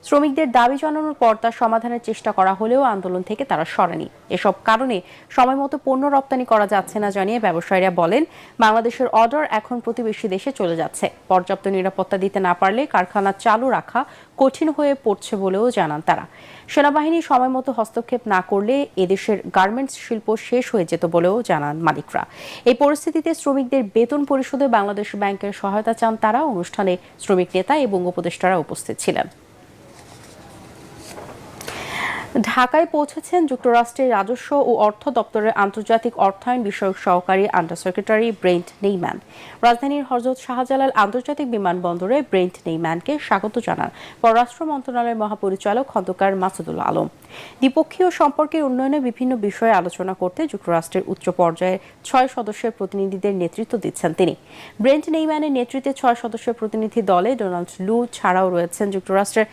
শ্রমিকদের দাবি জানানোর পর তার সমাধানের চেষ্টা করা হলেও আন্দোলন থেকে তারা সরেনি। এসব কারণে সময়মতো পণ্য রপ্তানি করা যাচ্ছে না জানিয়ে ব্যবসায়ীরা বলেন, বাংলাদেশের অর্ডার এখন প্রতিবেশী দেশে চলে যাচ্ছে। পর্যাপ্ত নিরাপত্তা দিতে না পারলে কারখানা চালু রাখা কঠিন হয়ে পড়ছে বলেও জানান তারা। সেনাবাহিনী সময়মতো হস্তক্ষেপ না করলে এদেশের গার্মেন্টস শিল্প শেষ হয়ে যেত বলেও জানান মালিকরা। এই পরিস্থিতিতে শ্রমিকদের বেতন পরিশোধে বাংলাদেশ ব্যাংকের সহায়তা চান তারা। অনুষ্ঠানে শ্রমিক নেতা এবং উপদেষ্টারা উপস্থিত ছিলেন। ঢাকায় পৌঁছেছেন যুক্তরাষ্ট্রের রাজস্ব ও অর্থ দপ্তরের আন্তর্জাতিক অর্থায়ন বিষয়ক সহকারী আন্ডার সেক্রেটারি ব্রেন্ট নেইম্যান। রাজধানীর হযরত শাহজালাল আন্তর্জাতিক বিমানবন্দরে ব্রেন্ট নেইম্যানকে স্বাগত জানান পররাষ্ট্র মন্ত্রণালয়ের মহাপরিচালক খন্দকার মাসুদুল আলম। দ্বিপক্ষীয় সম্পর্কের উন্নয়নে বিভিন্ন বিষয়ে আলোচনা করতে যুক্তরাষ্ট্রের উচ্চ পর্যায়ের 6 সদস্যের প্রতিনিধিদের নেতৃত্ব দিচ্ছেন তিনি। ব্রেন্ট নেইম্যানের নেতৃত্বে 6 সদস্যের প্রতিনিধি দলে ডোনাল্ড লু ছাড়াও রয়েছেন যুক্তরাষ্ট্রের